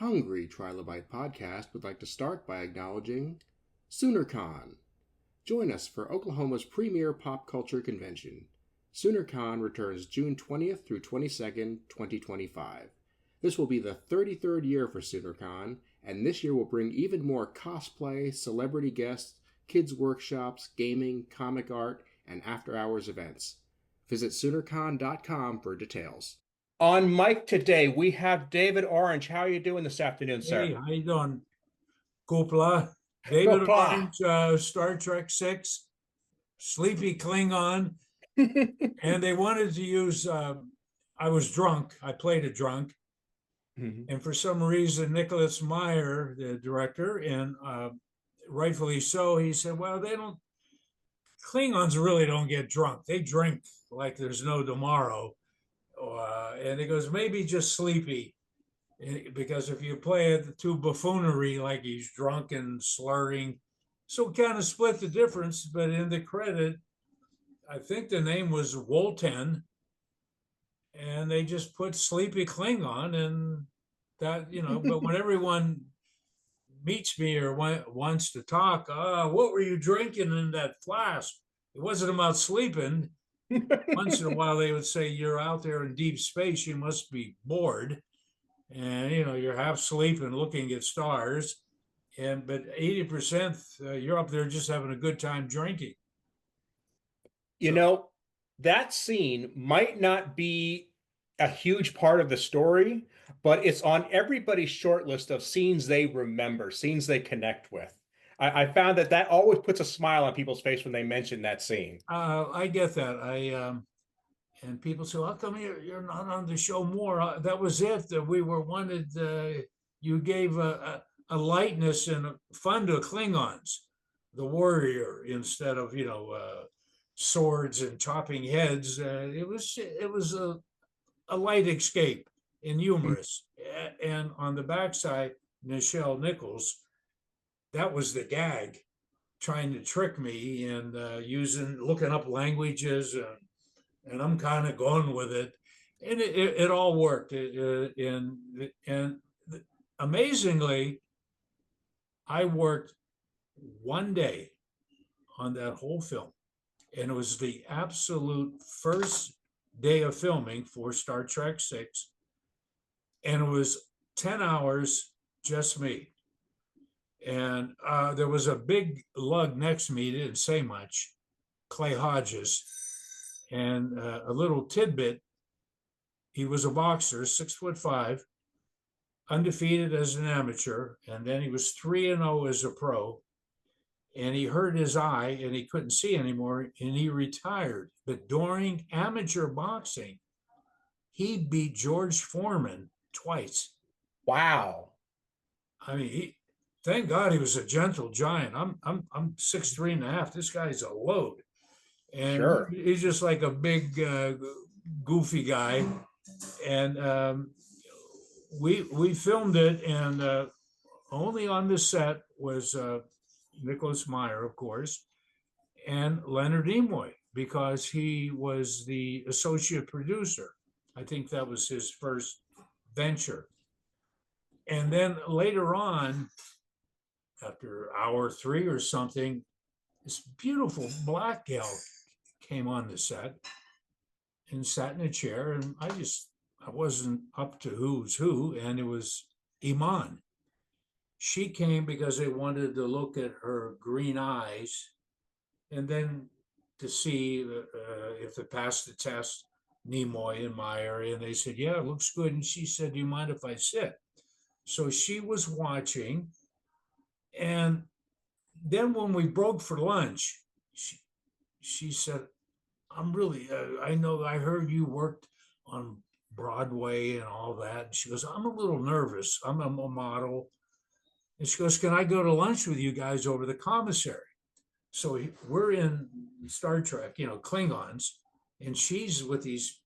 Hungry Trilobyte podcast would like to start by acknowledging Soonercon. Join us for Oklahoma's premier pop culture convention. Soonercon returns June 20th through 22nd, 2025. This will be the 33rd year for Soonercon, and this year will bring even more cosplay, celebrity guests, kids' workshops, gaming, comic art, and after-hours events. Visit Soonercon.com for details. On mic today, we have David Orange. How are you doing this afternoon, sir? Hey, how you doing? Kupla. David Kupla. Orange, Star Trek 6, Sleepy Klingon. And they wanted to use, I was drunk. I played a drunk. And for some reason, Nicholas Meyer, the director, and rightfully so, he said, well, Klingons really don't get drunk. They drink like there's no tomorrow. And he goes, maybe just sleepy. Because if you play it to buffoonery, like he's drunk and slurring, so kind of split the difference. But in the credit, I think the name was Wolten, and they just put Sleepy Klingon, and that, but when everyone meets me or wants to talk, what were you drinking in that flask? It wasn't about sleeping. Once in a while, they would say, you're out there in deep space, you must be bored. And, you're half asleep and looking at stars. But 80%, you're up there just having a good time drinking. That scene might not be a huge part of the story, but it's on everybody's short list of scenes they remember, scenes they connect with. I found that always puts a smile on people's face when they mention that scene. I get that. And people say, how come you're not on the show more? That was it. That we were wanted. You gave a lightness and fun to Klingons, the warrior, instead of swords and chopping heads. It was a light escape and humorous. And on the backside, Nichelle Nichols, that was the gag, trying to trick me and looking up languages, and I'm kind of going with it, and it all worked. And amazingly, I worked one day on that whole film, and it was the absolute first day of filming for Star Trek 6, and it was 10 hours, just me. And there was a big lug next to me, didn't say much, Clay Hodges. And a little tidbit, he was a boxer, 6'5", undefeated as an amateur, and then he was 3-0 as a pro. And he hurt his eye and he couldn't see anymore, and he retired. But during amateur boxing, he beat George Foreman twice. Wow. I mean, thank God he was a gentle giant. I'm 6'3.5". This guy's a load. And sure, he's just like a big, goofy guy. And we filmed it, and only on the set was Nicholas Meyer, of course, and Leonard Nimoy, because he was the associate producer. I think that was his first venture. And then later on, after hour 3 or something, this beautiful black gal came on the set and sat in a chair, and I wasn't up to who's who, and it was Iman. She came because they wanted to look at her green eyes and then to see if it passed the test, Nimoy and Meyer, and they said, yeah, it looks good. And she said, do you mind if I sit? So she was watching, and then when we broke for lunch, she said, I'm really, I heard you worked on Broadway and all that. And she goes, I'm a little nervous. I'm a model. And she goes, can I go to lunch with you guys over the commissary? So we're in Star Trek, Klingons, and she's with these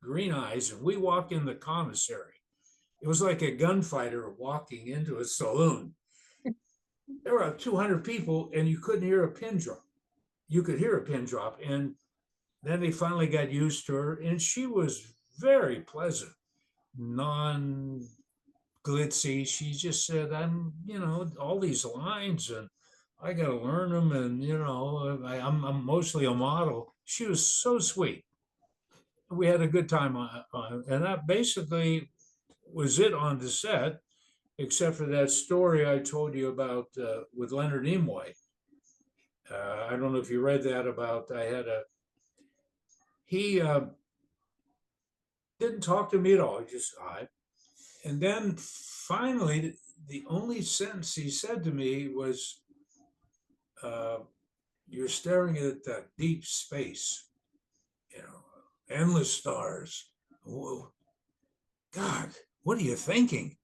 green eyes, and we walk in the commissary. It was like a gunfighter walking into a saloon. There were 200 people, and you couldn't hear a pin drop. You could hear a pin drop, and then they finally got used to her, and she was very pleasant, glitzy. She just said, I'm, all these lines and I got to learn them. And, I'm mostly a model. She was so sweet. We had a good time and that basically was it on the set, except for that story I told you about with Leonard Nimoy. I don't know if you read that about, he didn't talk to me at all. He just, and then finally, the only sentence he said to me was, uh, you're staring at that deep space, endless stars. Whoa, God, what are you thinking?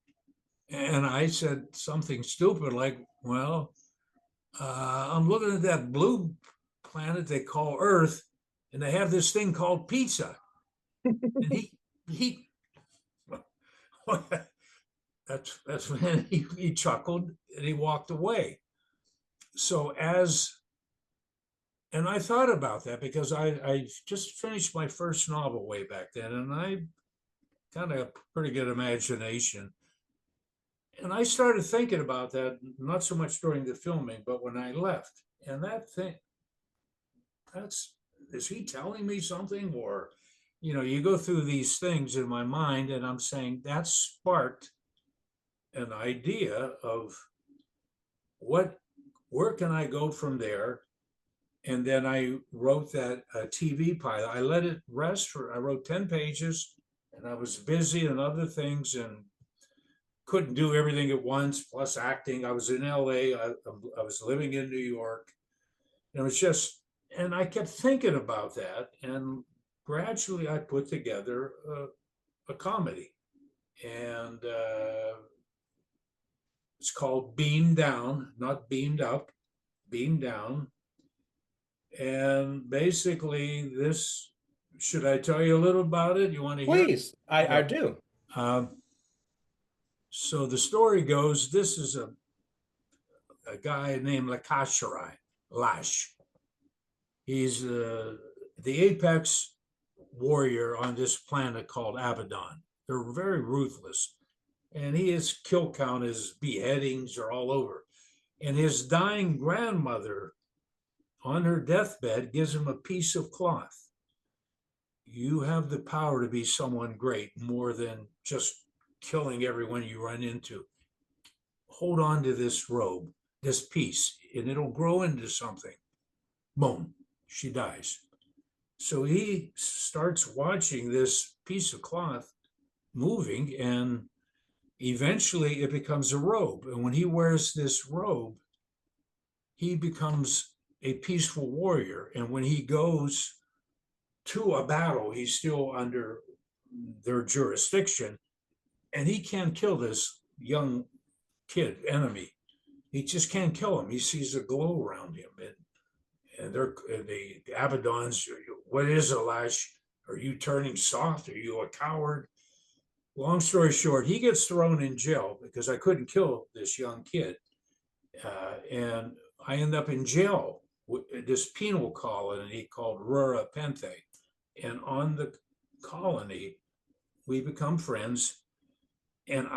And I said something stupid like, well, I'm looking at that blue planet they call Earth, and they have this thing called pizza. And he that's when he chuckled and he walked away. So and I thought about that because I just finished my first novel way back then, and I kind of a pretty good imagination. And I started thinking about that, not so much during the filming, but when I left. And that thing, is he telling me something? Or, you go through these things in my mind, and I'm saying that sparked an idea of where can I go from there? And then I wrote that TV pilot. I let it rest I wrote 10 pages, and I was busy and other things and couldn't do everything at once, plus acting. I was in LA, I was living in New York. And it was just, and I kept thinking about that. And gradually I put together a comedy. And it's called Beam Down, not Beamed Up, Beam Down. And basically, should I tell you a little about it? You want to hear? Please, I do. So the story goes, this is a guy named Lash. He's the apex warrior on this planet called Abaddon. They're very ruthless. And his kill count, his beheadings are all over. And his dying grandmother on her deathbed gives him a piece of cloth. You have the power to be someone great, more than just killing everyone you run into. Hold on to this robe, this piece, and it'll grow into something. Boom, she dies. So he starts watching this piece of cloth moving, and eventually it becomes a robe. And when he wears this robe, he becomes a peaceful warrior. And when he goes to a battle, he's still under their jurisdiction, and he can't kill this young kid enemy. He just can't kill him. He sees a glow around him, and the Abaddons. What is a Lash? Are you turning soft? Are you a coward? Long story short, he gets thrown in jail because I couldn't kill this young kid, and I end up in jail with this penal colony called Rura Penthe. And on the colony, we become friends. And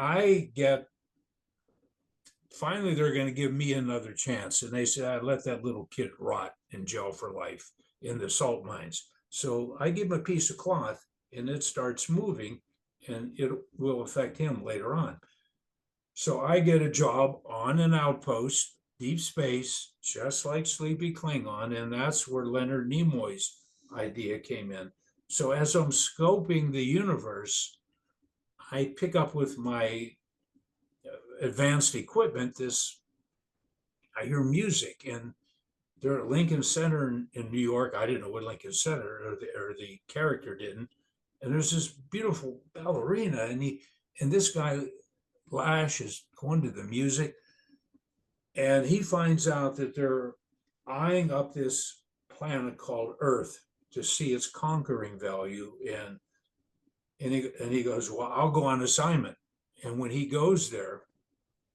finally, they're going to give me another chance. And they said, I let that little kid rot in jail for life in the salt mines. So I give him a piece of cloth, and it starts moving, and it will affect him later on. So I get a job on an outpost, deep space, just like Sleepy Klingon. And that's where Leonard Nimoy's idea came in. So as I'm scoping the universe, I pick up with my advanced equipment, I hear music, and they're at Lincoln Center in New York. I didn't know what Lincoln Center, or the character didn't. And there's this beautiful ballerina, and this guy, Lash, is going to the music, and he finds out that they're eyeing up this planet called Earth to see its conquering value. And he goes, well, I'll go on assignment. And when he goes there,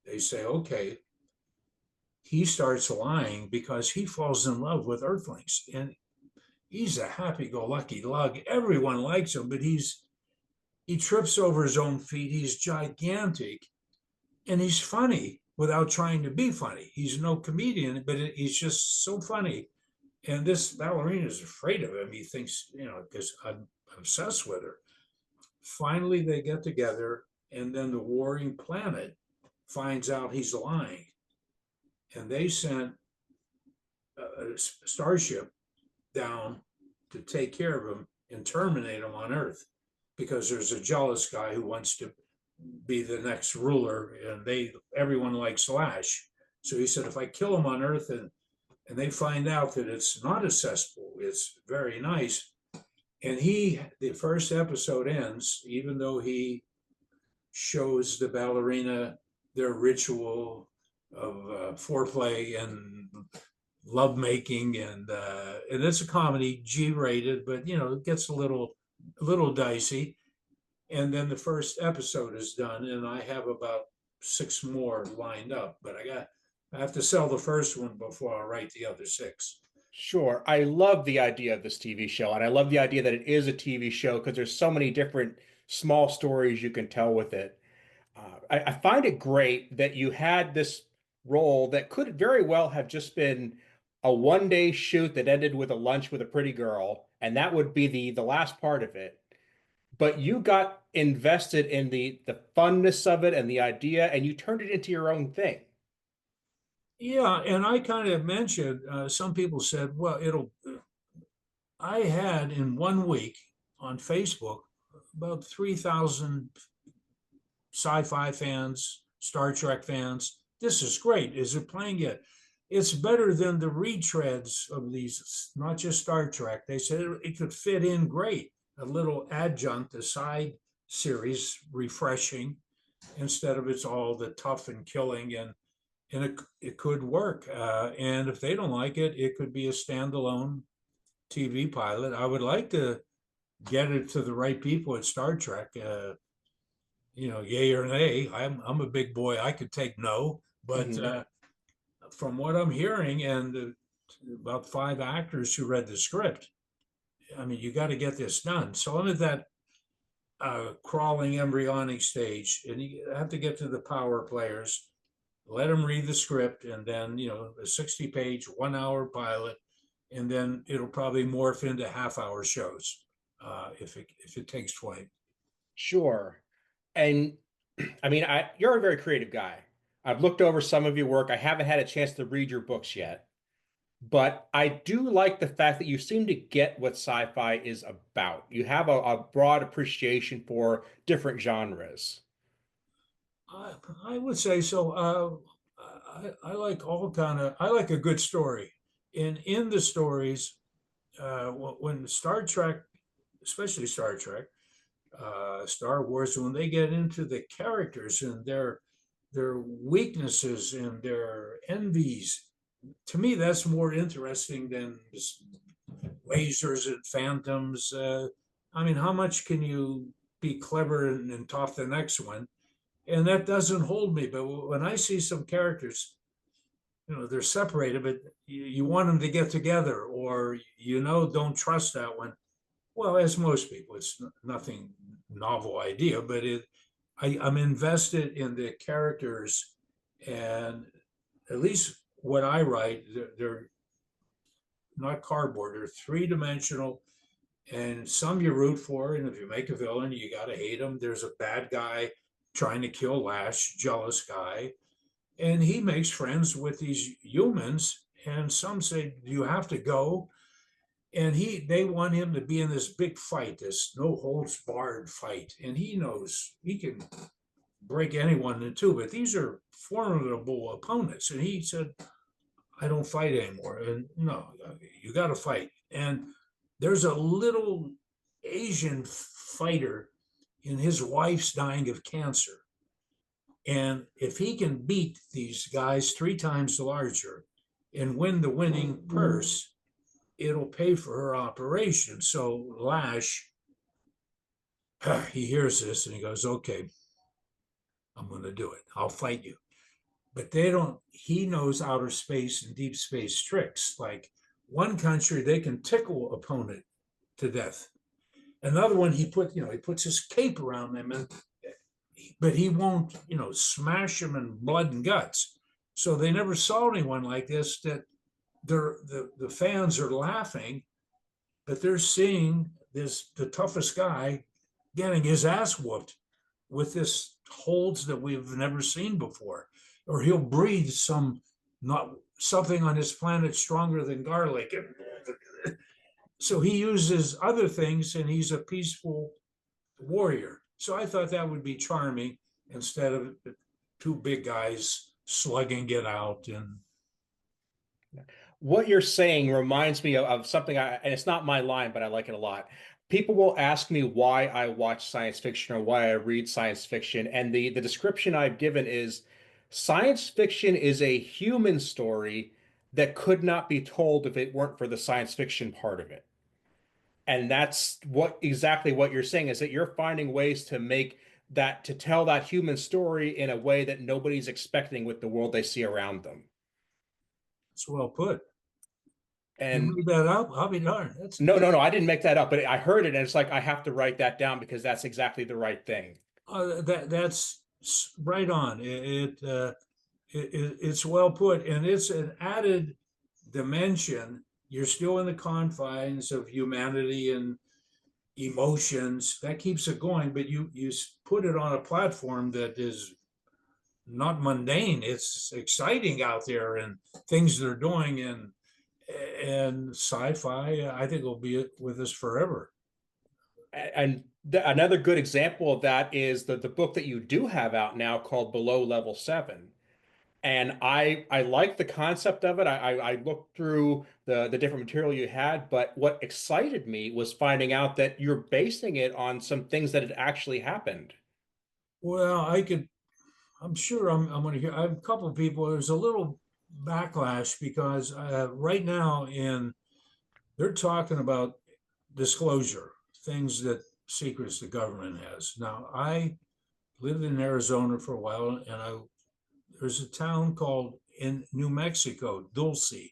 they say, okay. He starts lying because he falls in love with Earthlings. And he's a happy-go-lucky lug. Everyone likes him, but he trips over his own feet. He's gigantic. and he's funny without trying to be funny. He's no comedian, but he's just so funny. And this ballerina is afraid of him. He thinks, because I'm obsessed with her. Finally, they get together, and then the warring planet finds out he's lying. And they sent a starship down to take care of him and terminate him on Earth because there's a jealous guy who wants to be the next ruler, and everyone likes Lash. So he said, if I kill him on Earth and they find out that it's not a cesspool, it's very nice. And the first episode ends, even though he shows the ballerina their ritual of foreplay and lovemaking, and it's a comedy, G-rated, but it gets a little dicey. And then the first episode is done, and I have about 6 more lined up, but I have to sell the first one before I write the other 6. Sure. I love the idea of this TV show, and I love the idea that it is a TV show because there's so many different small stories you can tell with it. I find it great that you had this role that could very well have just been a one-day shoot that ended with a lunch with a pretty girl, and that would be the last part of it. But you got invested in the funness of it and the idea, and you turned it into your own thing. Yeah, and I kind of mentioned, some people said, well, I had in 1 week on Facebook about 3,000 sci-fi fans, Star Trek fans. This is great. Is it playing yet? It's better than the retreads of these, not just Star Trek. They said it could fit in great, a little adjunct, a side series, refreshing, instead of it's all the tough and killing, and it could work. And if they don't like it, it could be a standalone TV pilot. I would like to get it to the right people at Star Trek. Yay or nay. I'm a big boy. I could take no, but from what I'm hearing, and about 5 actors who read the script, I mean, you got to get this done. So I'm at that crawling embryonic stage, and you have to get to the power players, let them read the script, and then a 60-page 1-hour pilot, and then it'll probably morph into half-hour shows if it takes 20. Sure. And I mean, you're a very creative guy. I've looked over some of your work. I haven't had a chance to read your books yet, but I do like the fact that you seem to get what sci-fi is about. You have a broad appreciation for different genres. I would say so. I like I like a good story. And in the stories, when Star Trek, especially Star Trek, Star Wars, when they get into the characters and their weaknesses and their envies, to me that's more interesting than lasers and phantoms. I mean, how much can you be clever and top the next one? And that doesn't hold me. But when I see some characters, they're separated, but you want them to get together, or don't trust that one. Well, as most people, it's nothing novel idea, but I'm invested in the characters, and at least what I write, they're not cardboard, they're 3-dimensional, and some you root for, and if you make a villain, you got to hate him. There's a bad guy trying to kill Lash, jealous guy, and he makes friends with these humans, and some say, you have to go. And they want him to be in this big fight, this no holds barred fight. And he knows he can break anyone in two, but these are formidable opponents. And he said, I don't fight anymore. And no, you got to fight. And there's a little Asian fighter, and his wife's dying of cancer. And if he can beat these guys 3 times larger and win the winning purse, it'll pay for her operation. So Lash, he hears this and he goes, okay, I'm going to do it. I'll fight you. But he knows outer space and deep space tricks. Like one country, they can tickle opponent to death. Another one, he puts his cape around them, and but he won't, smash them in blood and guts. So they never saw anyone like this. That the fans are laughing, but they're seeing the toughest guy getting his ass whooped with this holds that we've never seen before, or he'll breathe something on his planet stronger than garlic. So he uses other things, and he's a peaceful warrior. So I thought that would be charming instead of two big guys slugging it out. And What you're saying reminds me of something and it's not my line, but I like it a lot. People will ask me why I watch science fiction or why I read science fiction, and the description I've given is science fiction is a human story that could not be told if it weren't for the science fiction part of it. And that's exactly what you're saying, is that you're finding ways to tell that human story in a way that nobody's expecting with the world they see around them. it's well put. You And made that up? I'll be darned. no, I didn't make that up, but I heard it and it's like I have to write that down because that's exactly the right thing. That's right on. It's well put, and it's an added dimension. You're still in the confines of humanity and emotions. That keeps it going, but you put it on a platform that is not mundane. It's exciting out there, and things they're doing, and sci-fi, I think, will be with us forever. And another good example of that is the book that you do have out now called Below Level 7. And I like the concept of it. I looked through the different material you had, but what excited me was finding out that you're basing it on some things that had actually happened. Well, I'm sure I'm going to hear. I have a couple of people. There's a little backlash because right now they're talking about disclosure, things that secrets the government has. Now, I lived in Arizona for a while, and there's a town called in New Mexico, Dulce,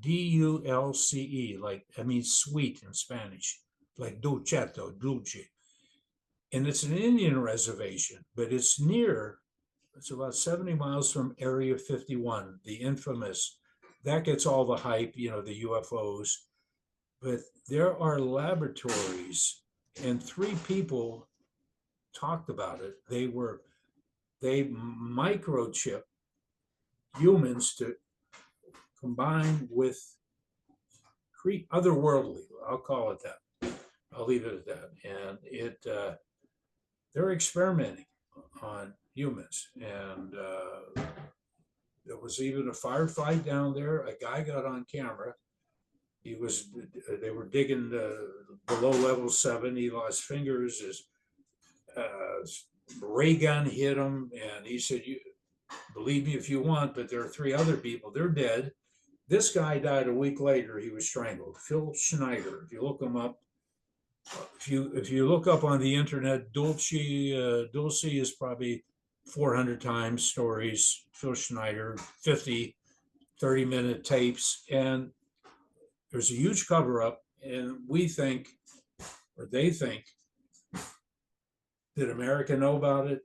Dulce, like I mean sweet in Spanish, like dulceto, dulce. And it's an Indian reservation, but it's about 70 miles from Area 51, the infamous. That gets all the hype, the UFOs. But there are laboratories, and 3 people talked about it. They microchip humans to combine with otherworldly. I'll call it that. I'll leave it at that. And they're experimenting on humans, and there was even a firefight down there. A guy got on camera. They were digging below level 7. He lost fingers. His ray gun hit him, and he said, "You believe me if you want, but there are 3 other people. They're dead." This guy died a week later. He was strangled. Phil Schneider. If you look him up, if you look up on the internet, Dulce is probably 400 times stories. Phil Schneider, 50 30-minute tapes, and there's a huge cover up. And we think, or they think, did America know about it?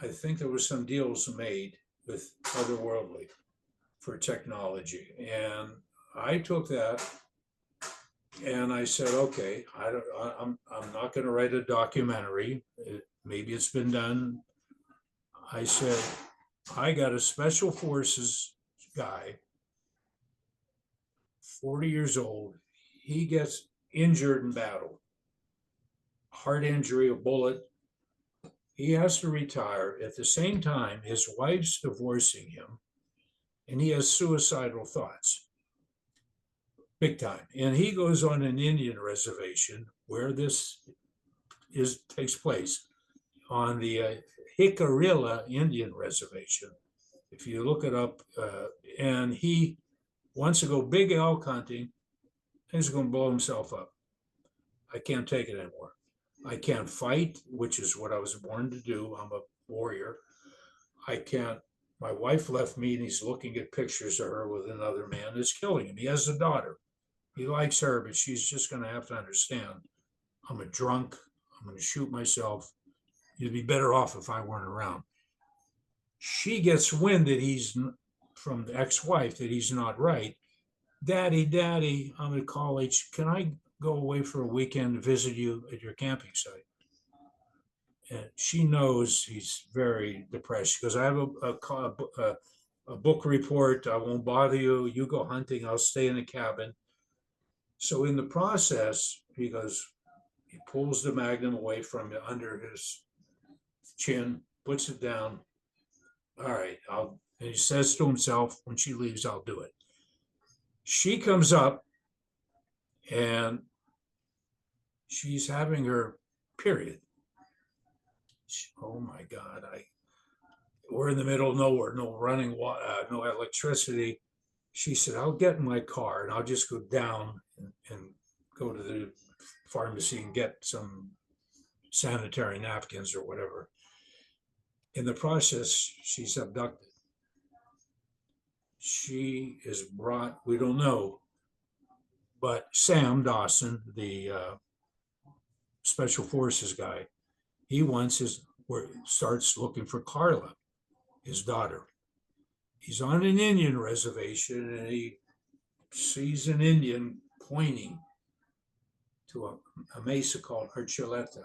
I think there was some deals made with otherworldly for technology, and I took that and I said, okay, I'm not going to write a documentary. Maybe it's been done. I said, I got a special forces guy, 40 years old. He gets injured in battle, heart injury, a bullet. He has to retire. At the same time, his wife's divorcing him, and he has suicidal thoughts, big time. And he goes on an Indian reservation where this takes place, on the Jicarilla Indian Reservation. If you look it up, and he wants to go big elk hunting, he's going to blow himself up. I can't take it anymore. I can't fight, which is what I was born to do. I'm a warrior. I can't. My wife left me, and he's looking at pictures of her with another man. It's killing him. He has a daughter. He likes her, but she's just going to have to understand. I'm a drunk. I'm going to shoot myself. you'd be better off if I weren't around. She gets wind that from the ex-wife that he's not right. Daddy, I'm at college. Can I go away for a weekend to visit you at your camping site? And she knows he's very depressed. She goes, I have a book report. I won't bother you. You go hunting. I'll stay in the cabin. So in the process, he pulls the Magnum away from under his chin, puts it down. All right, and he says to himself, when she leaves, I'll do it. She comes up and she's having her period. Oh my God, we're in the middle of nowhere, no running water, no electricity. She said, I'll get in my car and I'll just go down and go to the pharmacy and get some sanitary napkins or whatever. In the process, she's abducted. She is brought, we don't know, but Sam Dawson, the special forces guy, he starts looking for Carla, his daughter. He's on an Indian reservation and he sees an Indian pointing to a mesa called Archuleta.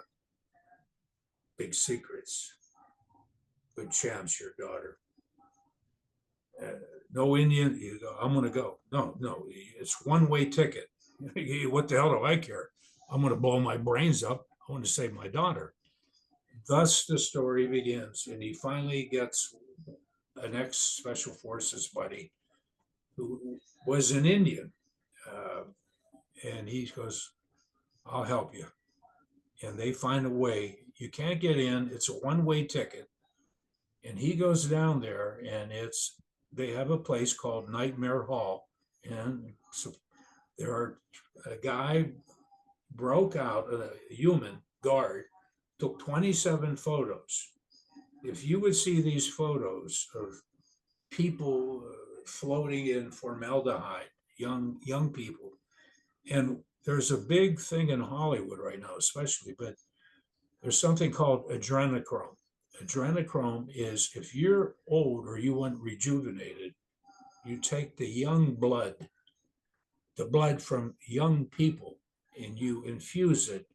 Big secrets. Good chance, your daughter. No Indian, you go, I'm going to go. No, it's one-way ticket. What the hell do I care? I'm going to blow my brains up. I want to save my daughter. Thus the story begins, and he finally gets an ex-special forces buddy who was an Indian. And he goes, I'll help you. And they find a way. You can't get in. It's a one-way ticket. And he goes down there, and they have a place called Nightmare Hall. And so a guy broke out, a human guard, took 27 photos. If you would see these photos of people floating in formaldehyde, young people, and there's a big thing in Hollywood right now, especially, but there's something called adrenochrome. Adrenochrome is if you're old or you want rejuvenated, you take the blood from young people, and you infuse it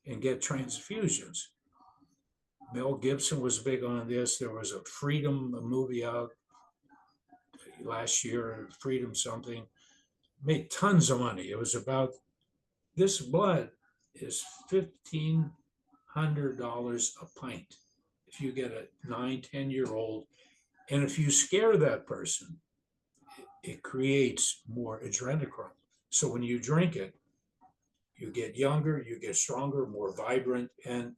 and get transfusions. Mel Gibson was big on this. There was a movie out last year, Freedom something, made tons of money. It was about this blood is $1,500 a pint. If you get a 9-10-year-old, and if you scare that person, it creates more adrenochrome. So when you drink it, you get younger, you get stronger, more vibrant, and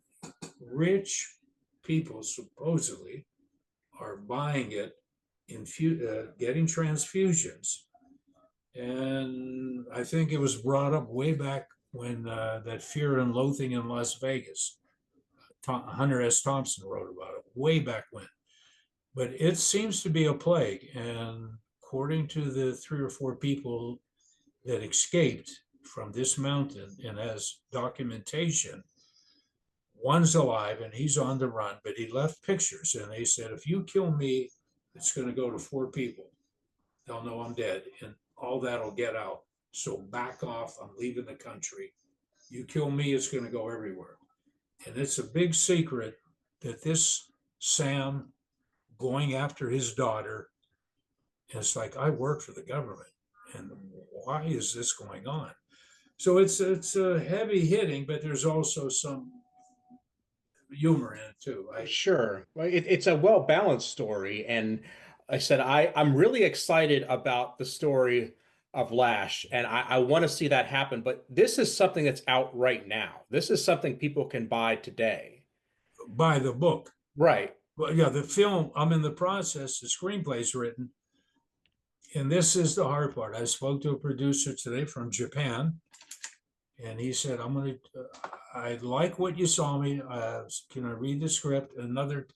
rich people supposedly are buying it, getting transfusions. And I think it was brought up way back when that Fear and Loathing in Las Vegas, Hunter S. Thompson wrote about it way back when. But it seems to be a plague. And according to the 3 or 4 people that escaped from this mountain and has documentation, one's alive and he's on the run, but he left pictures. And they said, if you kill me, it's going to go to 4 people. They'll know I'm dead. And all that'll get out. So back off. I'm leaving the country. You kill me, it's going to go everywhere. And it's a big secret that this Sam going after his daughter, it's like, I work for the government. And why is this going on? So it's a heavy hitting, but there's also some humor in it too. Sure. Well, it's a well-balanced story. And I said, I'm really excited about the story of Lash, and I want to see that happen. But this is something that's out right now. This is something people can buy today. Buy the book. Right. Well, yeah, the film, I'm in the process, the screenplay's written. And this is the hard part. I spoke to a producer today from Japan, and he said, I like what you saw me. Can I read the script? Another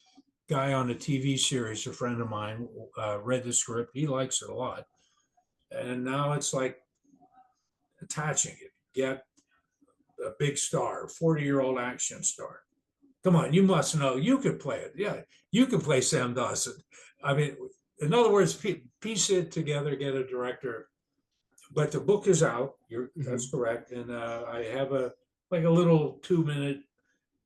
guy on a TV series, a friend of mine, read the script. He likes it a lot. And now it's like attaching it. Get a big star, 40-year-old action star. Come on, you must know. You could play it. Yeah, you could play Sam Dawson. I mean, in other words, piece it together, get a director. But the book is out. That's correct. And I have a little 2 minute.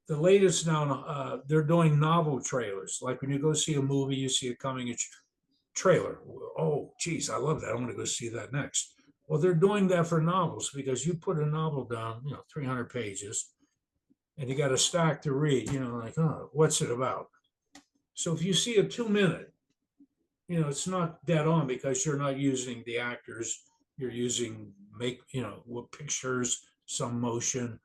The latest now, they're doing novel trailers. Like when you go see a movie, you see a coming trailer. Oh, geez, I love that. I want to go see that next. Well, they're doing that for novels because you put a novel down, 300 pages, and you got a stack to read, like, oh, what's it about? So if you see a 2 minute, it's not dead on because you're not using the actors. You're using what pictures, some motion,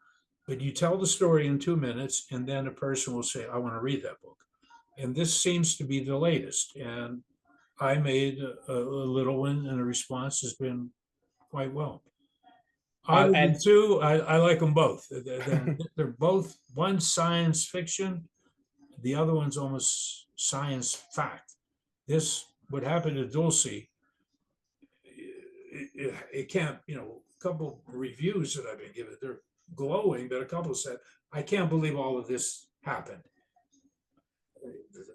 but you tell the story in 2 minutes, and then a person will say, I want to read that book. And this seems to be the latest. And I made a little one, and the response has been quite well. Out of the And two, I like them both. They're both, one science fiction, the other one's almost science fact. This, what happened to Dulcie, it can't, a couple reviews that I've been given, they're glowing, but a couple said, I can't believe all of this happened.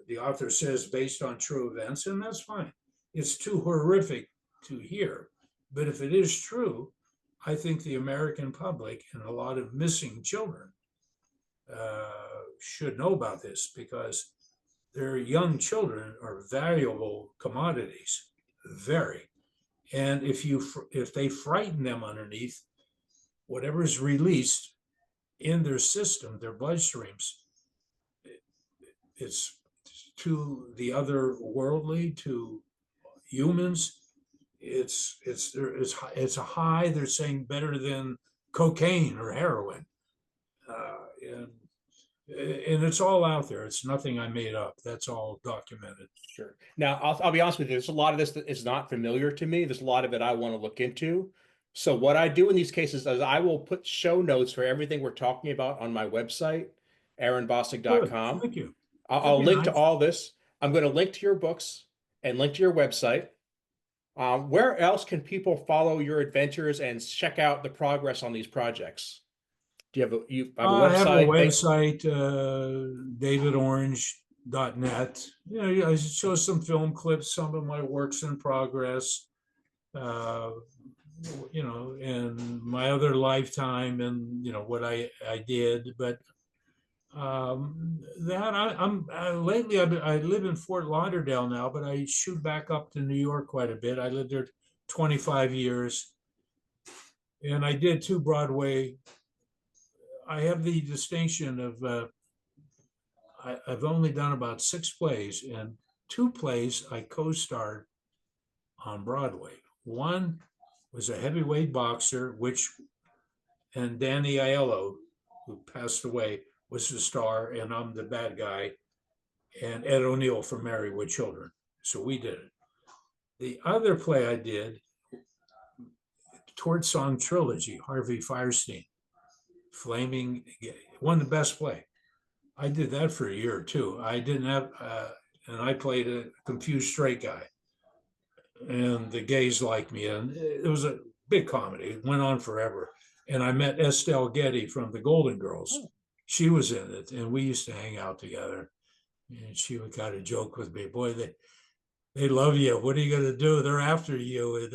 The author says based on true events, and that's fine. It's too horrific to hear. But if it is true, I think the American public and a lot of missing children should know about this because their young children are valuable commodities, very. And if they frighten them underneath, whatever is released in their system, their bloodstreams, it's to the other worldly, to humans. It's a high. They're saying better than cocaine or heroin, and it's all out there. It's nothing I made up. That's all documented. sure. Now, I'll be honest with you. There's a lot of this that is not familiar to me. There's a lot of it I want to look into. So what I do in these cases is I will put show notes for everything we're talking about on my website, Good. aaronbostic.com. Thank you. I'll link to all this. I'm going to link to your books and link to your website. Where else can people follow your adventures and check out the progress on these projects? Do you have a I have a website? website, davidorange.net. I show some film clips, some of my works in progress, uh, and my other lifetime and, what I did. But that I'm lately I live in Fort Lauderdale now, but I shoot back up to New York quite a bit. I lived there 25 years, and I did 2 Broadway. I have the distinction of I've only done about 6 plays, and 2 plays I co-starred on Broadway. One was a heavyweight boxer, and Danny Aiello, who passed away, was the star, and I'm the bad guy, and Ed O'Neill from Married with Children. So we did it. The other play I did, Toward Song Trilogy, Harvey Fierstein, Flaming, won the best play. I did that for a year or 2. I didn't have, and I played a confused straight guy, and the gays liked me, and it was a big comedy. It went on forever, and I met Estelle Getty from the Golden Girls. She was in it, and we used to hang out together. And she would kind of joke with me, boy, they love you. What are you going to do? They're after you. And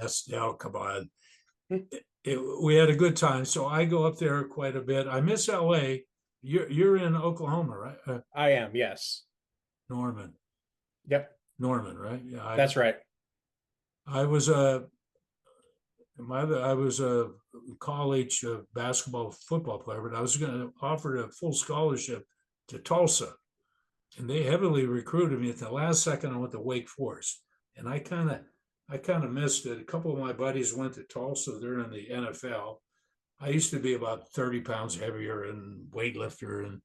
Estelle, come on. We had a good time. So I go up there quite a bit. I miss LA. You're in Oklahoma, right? I am, yes. Norman. Yep. Norman, right? Yeah, That's right. I was a college basketball football player, but I was going to offer a full scholarship to Tulsa, and they heavily recruited me. At the last second, I went to Wake Forest, and I kind of missed it. A couple of my buddies went to Tulsa. They're in the NFL. I used to be about 30 pounds heavier and weightlifter, and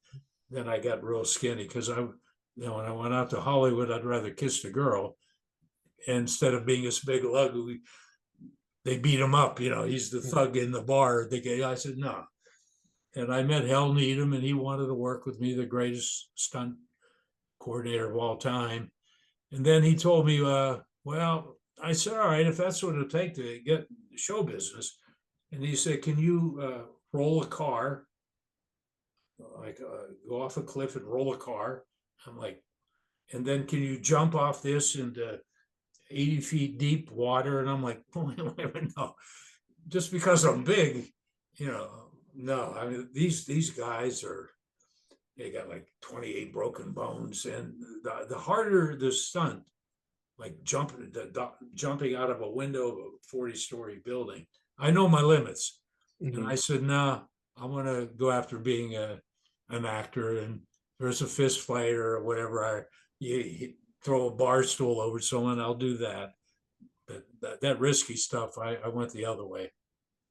then I got real skinny because when I went out to Hollywood, I'd rather kiss the girl instead of being this big lug. They beat him up, he's the thug in the bar. I said, no. And I met Hal Needham, and he wanted to work with me, the greatest stunt coordinator of all time. And then he told me, well, I said, all right, if that's what it'll take to get show business. And he said, can you roll a car like go off a cliff and roll a car. I'm like, and then can you jump off this into 80 feet deep water? And I'm like, wait, no, just because I'm big, no. I mean, these guys they got like 28 broken bones, and the harder the stunt, like jumping out of a window of a 40-story building. I know my limits. Mhm. And I said, nah, I want to go after being an actor. And there's a fist fight or whatever. You throw a bar stool over someone, I'll do that. But that risky stuff, I went the other way.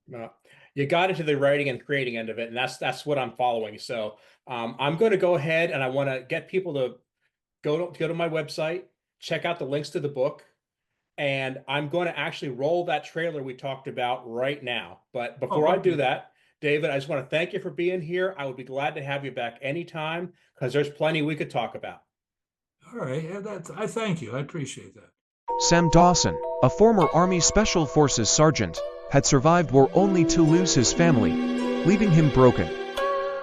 No, you got into the writing and creating end of it, and that's what I'm following. So I'm going to go ahead and I want to get people to go to my website, check out the links to the book, and I'm going to actually roll that trailer we talked about right now. But before I do that, David, I just want to thank you for being here. I would be glad to have you back anytime because there's plenty we could talk about. All right, I thank you. I appreciate that. Sam Dawson, a former Army Special Forces sergeant, had survived war only to lose his family, leaving him broken.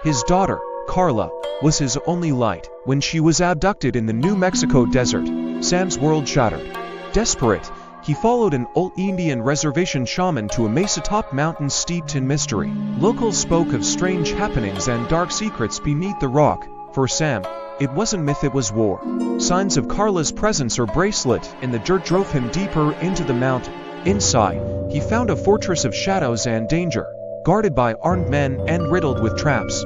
His daughter, Carla, was his only light. When she was abducted in the New Mexico desert, Sam's world shattered. Desperate, he followed an old Indian reservation shaman to a mesa-top mountain steeped in mystery. Locals spoke of strange happenings and dark secrets beneath the rock. For Sam, it wasn't myth, it was war. Signs of Carla's presence or bracelet in the dirt drove him deeper into the mountain. Inside, he found a fortress of shadows and danger, guarded by armed men and riddled with traps.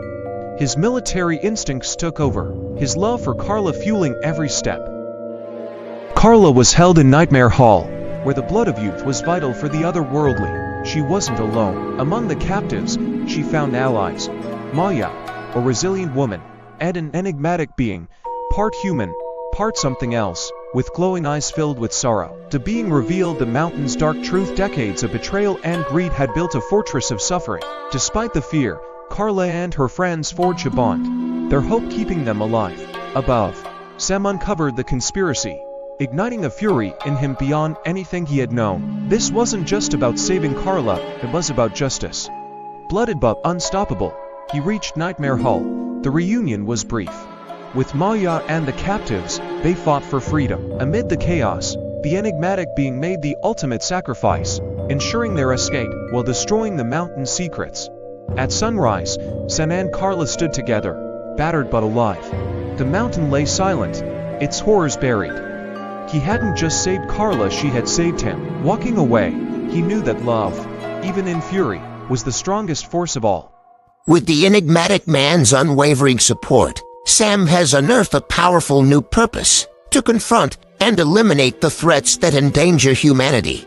His military instincts took over, his love for Carla fueling every step. Carla was held in Nightmare Hall, where the blood of youth was vital for the otherworldly. She wasn't alone. Among the captives, she found allies. Maya, a resilient woman, and an enigmatic being, part human, part something else, with glowing eyes filled with sorrow. To being revealed the mountain's dark truth. Decades of betrayal and greed had built a fortress of suffering. Despite the fear, Carla and her friends forged a bond, their hope keeping them alive. Above, Sam uncovered the conspiracy, igniting a fury in him beyond anything he had known. This wasn't just about saving Carla, it was about justice. Blooded but unstoppable, he reached Nightmare Hall. The reunion was brief. With Maya and the captives, they fought for freedom. Amid the chaos, the enigmatic being made the ultimate sacrifice, ensuring their escape while destroying the mountain's secrets. At sunrise, Sam and Carla stood together, battered but alive. The mountain lay silent, its horrors buried. He hadn't just saved Carla, she had saved him. Walking away, he knew that love, even in fury, was the strongest force of all. With the enigmatic man's unwavering support, Sam has unearthed a powerful new purpose: to confront and eliminate the threats that endanger humanity.